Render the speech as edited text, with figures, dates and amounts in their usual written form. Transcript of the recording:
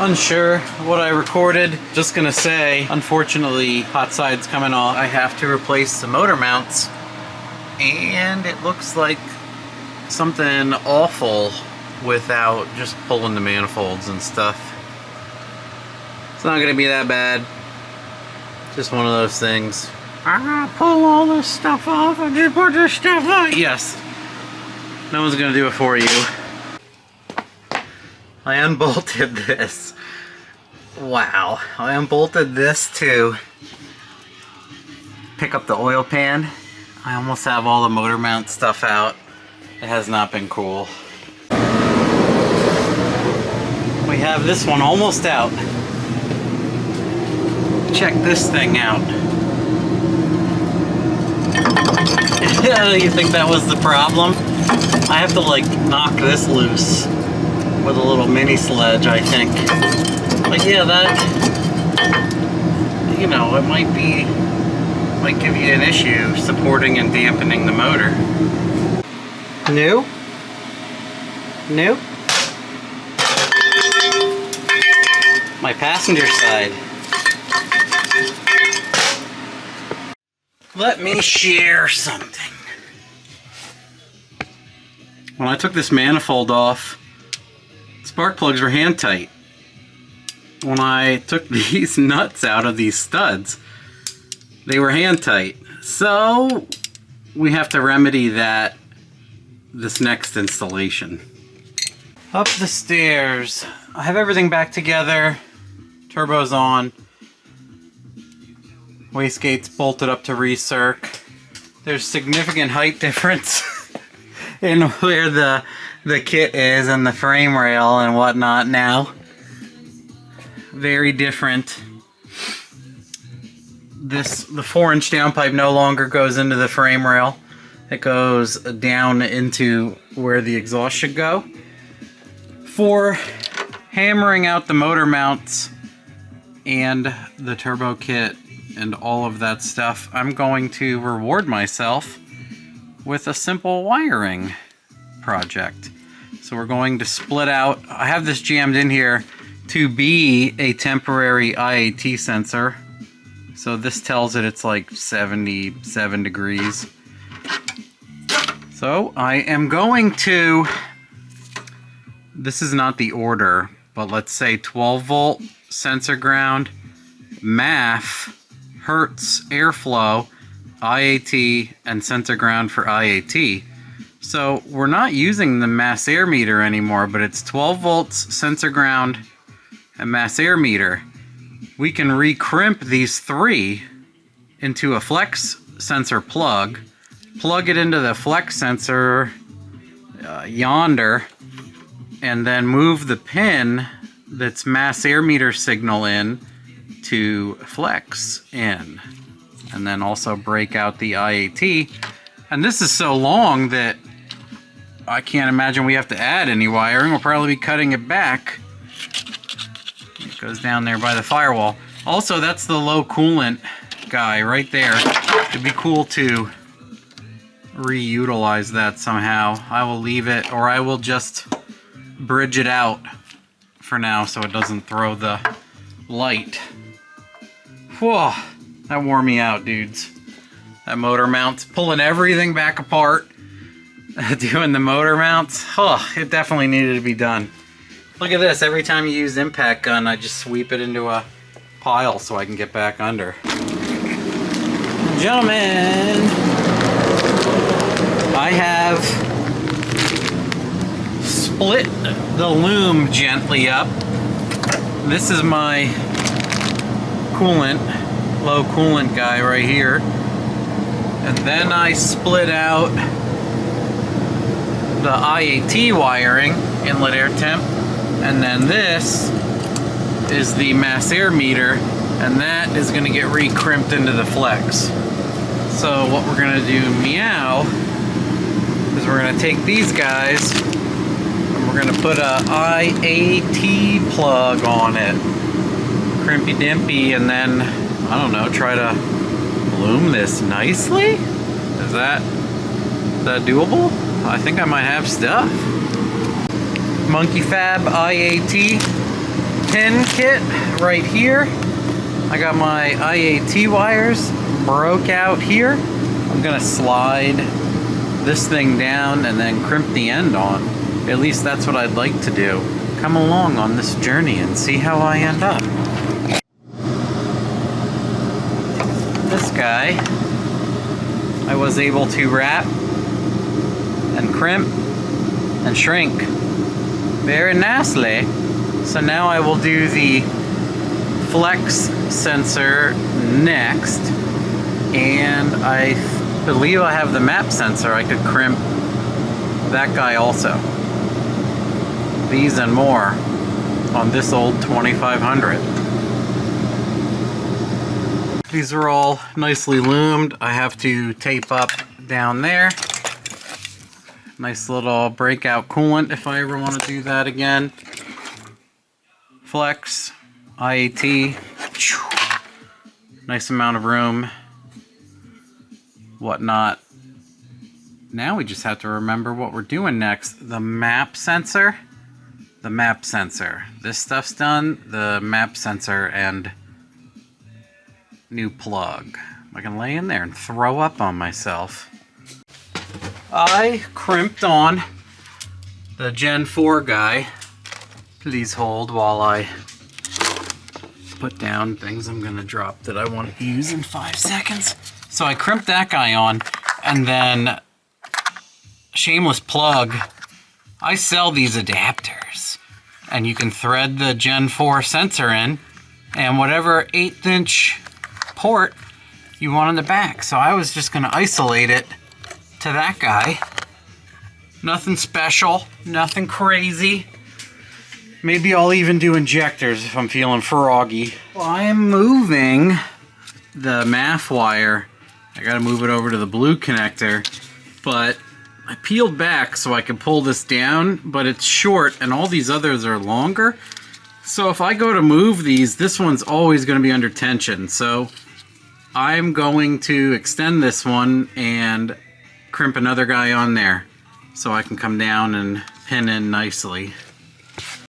Unsure what I recorded. Just gonna say, unfortunately, hot side's coming off. I have to replace the motor mounts, and it looks like something awful without just pulling the manifolds and stuff. It's not gonna be that bad. Just one of those things. I gotta pull all this stuff off and just put this stuff on. Yes. No one's gonna do it for you. I unbolted this. Wow. I unbolted this to pick up the oil pan. I almost have all the motor mount stuff out. It has not been cool. We have this one almost out. Check this thing out. You think that was the problem? I have to like knock this loose with a little mini sledge, I think. But yeah, that, you know, it might give you an issue supporting and dampening the motor. New? New? My passenger side. Let me share something. When I took this manifold off, spark plugs were hand tight. When I took these nuts out of these studs, they were hand tight. So we have to remedy that this next installation. Up the stairs. I have everything back together. Turbo's on. Wastegate's bolted up to recirc. There's significant height difference in where the kit is and the frame rail and whatnot now. Very different. The 4-inch downpipe no longer goes into the frame rail. It goes down into where the exhaust should go. For hammering out the motor mounts and the turbo kit and all of that stuff, I'm going to reward myself with a simple wiring project. So we're going to split out. I have this jammed in here to be a temporary IAT sensor. So this tells it it's like 77 degrees. So I am going to, this is not the order, but let's say 12 volt sensor ground, MAF, Hertz airflow, IAT, and sensor ground for IAT. So we're not using the mass air meter anymore, but it's 12 volts sensor ground and mass air meter. We can recrimp these three into a flex sensor plug it into the flex sensor yonder, and then move the pin that's mass air meter signal in to flex in, and then also break out the IAT. And this is so long that I can't imagine we have to add any wiring. We'll probably be cutting it back. It goes down there by the firewall. Also, that's the low coolant guy right there. It'd be cool to reutilize that somehow. I will leave it, or I will just bridge it out for now so it doesn't throw the light. Whoa, that wore me out, dudes. That motor mounts, pulling everything back apart, doing the motor mounts. Oh, it definitely needed to be done. Look at this, every time you use impact gun, I just sweep it into a pile so I can get back under. Gentlemen, I have split the loom gently up. This is my coolant, low coolant guy right here. And then I split out the IAT wiring, inlet air temp. And then this is the mass air meter, and that is going to get re-crimped into the flex. So what we're going to do, meow, is we're going to take these guys and we're going to put a IAT plug on it. Crimpy dimpy, and then, I don't know, try to loom this nicely? Is that doable? I think I might have stuff. Monkey Fab IAT pin kit right here. I got my IAT wires broke out here. I'm gonna slide this thing down and then crimp the end on. At least that's what I'd like to do. Come along on this journey and see how I end up. This guy I was able to wrap and crimp and shrink very nicely. So now I will do the flex sensor next, and I believe I have the map sensor. I could crimp that guy also. These and more on this old 2500. These are all nicely loomed. I have to tape up down there. Nice little breakout coolant if I ever want to do that again. Flex, IAT, nice amount of room, whatnot. Now we just have to remember what we're doing next. The map sensor. The map sensor. This stuff's done. The map sensor and new plug. I can lay in there and throw up on myself. I crimped on the Gen 4 guy. Please hold while I put down things I'm gonna drop that I want to use in 5 seconds. So I crimped that guy on, and then shameless plug, I sell these adapters, and you can thread the Gen 4 sensor in, and whatever 1/8 inch port you want on the back. So I was just gonna isolate it to that guy. Nothing special, nothing crazy. Maybe I'll even do injectors if I'm feeling froggy. Well, I'm moving the MAF wire. I gotta move it over to the blue connector, but I peeled back so I can pull this down, but it's short and all these others are longer. So if I go to move these, this one's always gonna be under tension. So I'm going to extend this one and crimp another guy on there so I can come down and pin in nicely.